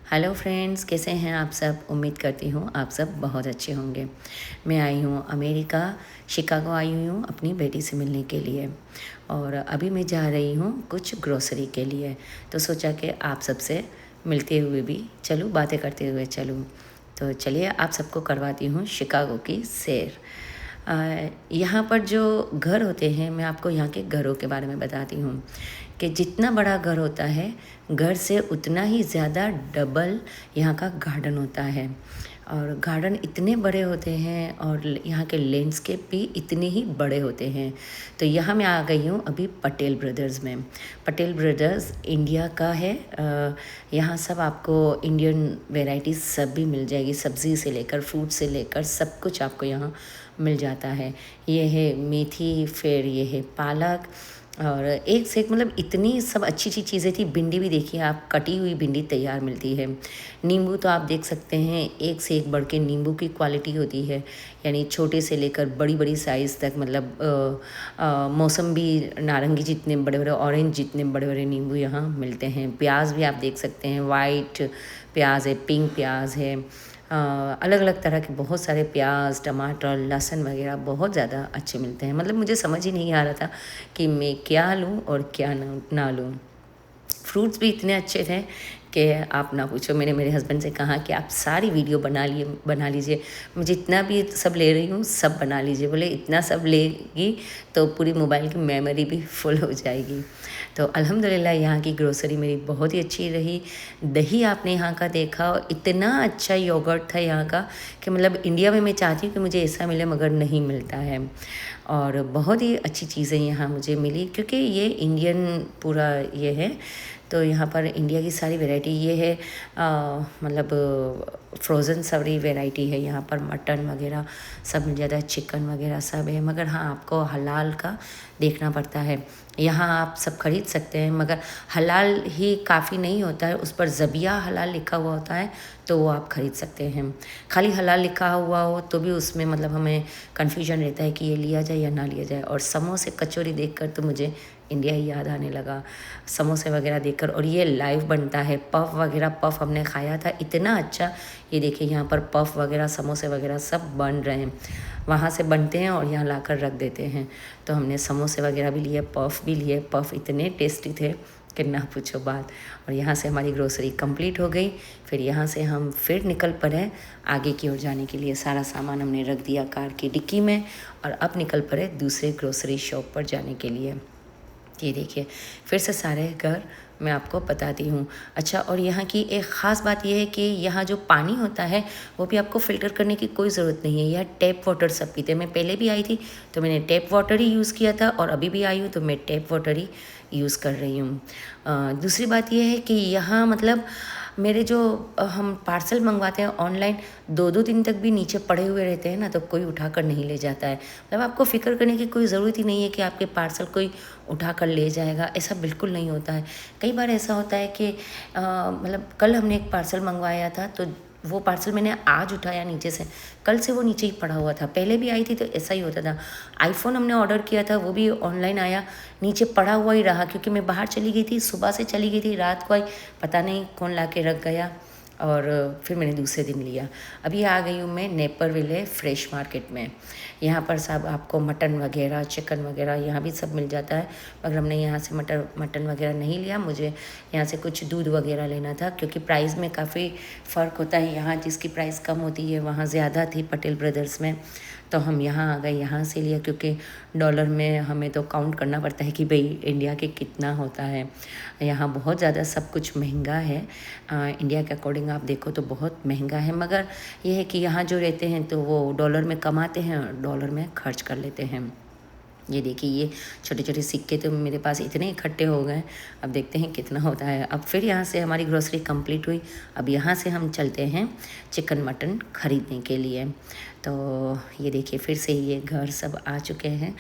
Hello friends, कैसे हैं आप सब। उम्मीद करती हूँ आप सब बहुत अच्छे होंगे। मैं आई हूँ अमेरिका, शिकागो आई हुई हूँ अपनी बेटी से मिलने के लिए। और अभी मैं जा रही हूँ कुछ ग्रोसरी के लिए, तो सोचा कि आप सबसे मिलते हुए भी चलूँ, बातें करते हुए चलूँ। तो चलिए आप सबको करवाती हूँ शिकागो की सैर। यहाँ पर जो घर होते हैं, मैं आपको यहाँ के घरों के बारे में बताती हूँ कि जितना बड़ा घर होता है, घर से उतना ही ज़्यादा डबल यहाँ का गार्डन होता है। और गार्डन इतने बड़े होते हैं और यहाँ के लैंडस्केप भी इतने ही बड़े होते हैं। तो यहाँ मैं आ गई हूँ अभी पटेल ब्रदर्स में। पटेल ब्रदर्स इंडिया का है। यहाँ सब आपको इंडियन वेराइटीज़ सब भी मिल जाएगी, सब्ज़ी से लेकर फ्रूट से लेकर सब कुछ आपको यहाँ मिल जाता है। ये है मेथी, फिर ये है पालक, और एक से एक मतलब इतनी सब अच्छी अच्छी चीज़ें थी। भिंडी भी देखिए आप, कटी हुई भिंडी तैयार मिलती है। नींबू तो आप देख सकते हैं, एक से एक बढ़ के नींबू की क्वालिटी होती है, यानी छोटे से लेकर बड़ी बड़ी साइज़ तक। मतलब मौसम्बी, नारंगी जितने बड़े बड़े, ऑरेंज जितने बड़े बड़े नींबू यहाँ मिलते हैं। प्याज भी आप देख सकते हैं, वाइट प्याज है, पिंक प्याज है, अलग अलग तरह के बहुत सारे प्याज, टमाटर, लहसुन वगैरह बहुत ज़्यादा अच्छे मिलते हैं। मतलब मुझे समझ ही नहीं आ रहा था कि मैं क्या लूँ और क्या ना लूँ। फ्रूट्स भी इतने अच्छे थे कि आप ना पूछो। मैंने मेरे हस्बैंड से कहा कि आप सारी वीडियो बना लीजिए, मैं जितना भी सब ले रही हूँ सब बना लीजिए। बोले इतना सब लेगी तो पूरी मोबाइल की मेमोरी भी फुल हो जाएगी। तो अल्हम्दुलिल्लाह यहाँ की ग्रोसरी मेरी बहुत ही अच्छी रही। दही आपने यहाँ का देखा, इतना अच्छा योगर्ट था यहाँ का कि मतलब इंडिया में मैं चाहती हूँ कि मुझे ऐसा मिले, मगर नहीं मिलता है। और बहुत ही अच्छी चीज़ें यहाँ मुझे मिली, क्योंकि ये इंडियन पूरा ये है। तो यहाँ पर इंडिया की सारी वैरायटी ये है। मतलब फ्रोज़न सारी वैरायटी है यहाँ पर, मटन वगैरह सब मिल जाता है, चिकन वगैरह सब है। मगर हाँ, आपको हलाल का देखना पड़ता है। यहाँ आप सब खरीद सकते हैं, मगर हलाल ही काफ़ी नहीं होता है, उस पर ज़बिया हलाल लिखा हुआ होता है, तो वो आप खरीद सकते हैं। खाली हलाल लिखा हुआ हो तो भी उसमें मतलब हमें कन्फ्यूजन रहता है कि ये लिया जाए या ना लिया जाए। और समोसे कचौरी देखकर तो मुझे इंडिया ही याद आने लगा, समोसे वगैरह देखकर। और ये लाइव बनता है, पफ वगैरह, पफ हमने खाया था, इतना अच्छा। ये देखिए यहाँ पर पफ वगैरह, समोसे वगैरह सब बन रहे हैं, वहाँ से बनते हैं और यहाँ लाकर रख देते हैं। तो हमने समोसे वगैरह भी लिए, पफ भी लिए। पफ इतने टेस्टी थे कि ना पूछो बात। और यहाँ से हमारी ग्रोसरी कंप्लीट हो गई। फिर यहाँ से हम फिर निकल पड़े आगे की ओर जाने के लिए। सारा सामान हमने रख दिया कार की डिक्की में और अब निकल पड़े दूसरे ग्रोसरी शॉप पर जाने के लिए। ये देखिए फिर से सारे घर मैं आपको बताती हूँ। अच्छा, और यहाँ की एक ख़ास बात यह है कि यहाँ जो पानी होता है वो भी आपको फ़िल्टर करने की कोई ज़रूरत नहीं है। यह टैप वाटर सब पीते हैं। मैं पहले भी आई थी तो मैंने टैप वाटर ही यूज़ किया था, और अभी भी आई हूँ तो मैं टैप वाटर ही यूज़ कर रही हूँ। दूसरी बात यह है कि यहाँ मतलब मेरे जो हम पार्सल मंगवाते हैं ऑनलाइन, 2-2 दिन तक भी नीचे पड़े हुए रहते हैं ना, तो कोई उठाकर नहीं ले जाता है। मतलब आपको फ़िक्र करने की कोई ज़रूरत ही नहीं है कि आपके पार्सल कोई उठा कर ले जाएगा, ऐसा बिल्कुल नहीं होता है। कई बार ऐसा होता है कि मतलब कल हमने एक पार्सल मंगवाया था, तो वो पार्सल मैंने आज उठाया नीचे से, कल से वो नीचे ही पड़ा हुआ था। पहले भी आई थी तो ऐसा ही होता था। आईफ़ोन हमने ऑर्डर किया था, वो भी ऑनलाइन आया, नीचे पड़ा हुआ ही रहा, क्योंकि मैं बाहर चली गई थी, सुबह से चली गई थी, रात को आई, पता नहीं कौन ला के रख गया। और फिर मैंने दूसरे दिन लिया। अभी आ गई हूँ मैं नेपरविले फ्रेश मार्केट में। यहाँ पर सब आपको मटन वगैरह, चिकन वगैरह यहाँ भी सब मिल जाता है। मगर हमने यहाँ से मटन वगैरह नहीं लिया। मुझे यहाँ से कुछ दूध वगैरह लेना था, क्योंकि प्राइस में काफ़ी फ़र्क होता है। यहाँ जिसकी प्राइस कम होती है वहाँ ज़्यादा थी पटेल ब्रदर्स में, तो हम यहाँ आ गए, यहाँ से लिया। क्योंकि डॉलर में हमें तो काउंट करना पड़ता है कि भाई इंडिया के कितना होता है। यहाँ बहुत ज़्यादा सब कुछ महंगा है। इंडिया के अकॉर्डिंग आप देखो तो बहुत महंगा है, मगर ये है कि यहाँ जो रहते हैं तो वो डॉलर में कमाते हैं और डॉलर में खर्च कर लेते हैं। ये देखिए ये छोटे छोटे सिक्के तो मेरे पास इतने इकट्ठे हो गए, अब देखते हैं कितना होता है। अब फिर यहाँ से हमारी ग्रोसरी कंप्लीट हुई। अब यहाँ से हम चलते हैं चिकन मटन ख़रीदने के लिए। तो ये देखिए फिर से ये घर सब आ चुके हैं।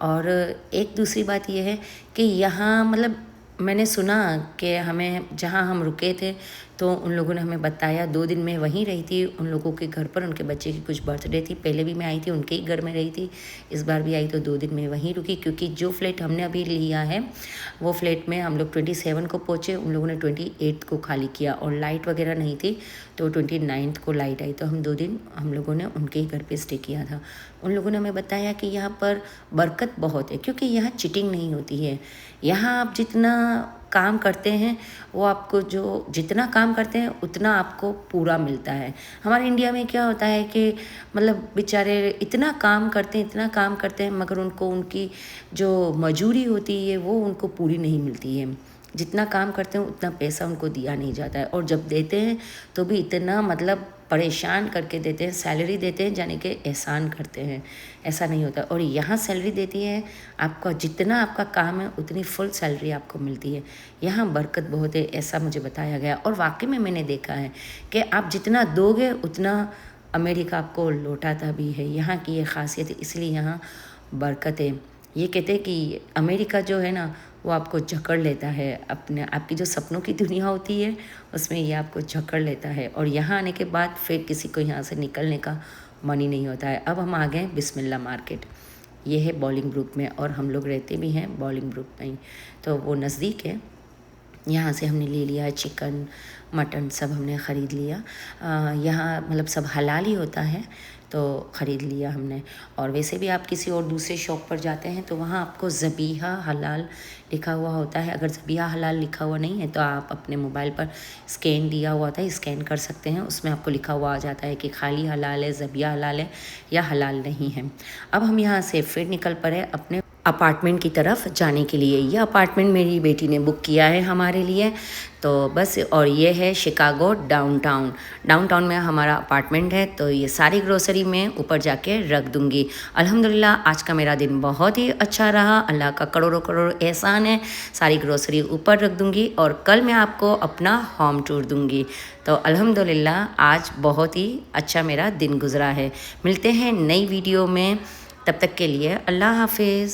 और एक दूसरी बात ये है कि यहाँ मतलब मैंने सुना कि हमें, जहाँ हम रुके थे तो उन लोगों ने हमें बताया 2 दिन मैं वहीं रही थी उन लोगों के घर पर। उनके बच्चे की कुछ बर्थडे थी, पहले भी मैं आई थी उनके ही घर में रही थी, इस बार भी आई तो 2 दिन मैं वहीं रुकी, क्योंकि जो फ्लैट हमने अभी लिया है वो फ्लैट में हम लोग 27 को पहुँचे, उन लोगों ने 28 को खाली किया और लाइट वगैरह नहीं थी तो 29 को लाइट आई, तो हम 2 दिन हम लोगों ने उनके ही घर पे स्टे किया था। उन लोगों ने हमें बताया कि यहाँ पर बरकत बहुत है, क्योंकि यहाँ चीटिंग नहीं होती है। यहाँ आप जितना काम करते हैं वो आपको जो जितना काम करते हैं उतना आपको पूरा मिलता है। हमारे इंडिया में क्या होता है कि मतलब बेचारे इतना काम करते हैं मगर उनको उनकी जो मजूरी होती है वो उनको पूरी नहीं मिलती है। जितना काम करते हैं उतना पैसा उनको दिया नहीं जाता है, और जब देते हैं तो भी इतना मतलब परेशान करके देते हैं, सैलरी देते हैं जाने के एहसान करते हैं, ऐसा नहीं होता। और यहाँ सैलरी देती है आपका, जितना आपका काम है उतनी फुल सैलरी आपको मिलती है। यहाँ बरकत बहुत है, ऐसा मुझे बताया गया, और वाकई में मैंने देखा है कि आप जितना दोगे उतना अमेरिका आपको लौटाता भी है। यहाँ की ये खासियत है, इसलिए यहाँ बरकत है। ये कहते हैं कि अमेरिका जो है ना वो आपको जकड़ लेता है, अपने आपकी जो सपनों की दुनिया होती है उसमें ये आपको जकड़ लेता है, और यहाँ आने के बाद फिर किसी को यहाँ से निकलने का मन ही नहीं होता है। अब हम आ गए बिस्मिल्ला मार्केट, ये है बॉलिंगब्रुक में, और हम लोग रहते भी हैं बॉलिंगब्रुक में ही, तो वो नज़दीक है। यहाँ से हमने ले लिया चिकन मटन सब हमने ख़रीद लिया। यहाँ मतलब सब हलाल ही होता है तो ख़रीद लिया हमने। और वैसे भी आप किसी और दूसरे शॉप पर जाते हैं तो वहाँ आपको ज़बीहा हलाल लिखा हुआ होता है। अगर ज़बीहा हलाल लिखा हुआ नहीं है तो आप अपने मोबाइल पर स्कैन दिया हुआ था, स्कैन कर सकते हैं, उसमें आपको लिखा हुआ आ जाता है कि खाली हलाल है, ज़बीहा हलाल है या हलाल नहीं है। अब हम यहाँ से फिर निकल पड़े अपने अपार्टमेंट की तरफ जाने के लिए। ये अपार्टमेंट मेरी बेटी ने बुक किया है हमारे लिए, तो बस। और ये है शिकागो डाउनटाउन में हमारा अपार्टमेंट है, तो ये सारी ग्रोसरी मैं ऊपर जाके रख दूँगी। अल्हम्दुलिल्लाह आज का मेरा दिन बहुत ही अच्छा रहा, अल्लाह का करोड़ों करोड़ एहसान है। सारी ग्रोसरी ऊपर रख दूँगी और कल मैं आपको अपना होम टूर दूँगी। तो अल्हम्दुलिल्लाह आज बहुत ही अच्छा मेरा दिन गुज़रा है। मिलते हैं नई वीडियो में, तब तक के लिए अल्लाह हाफिज़।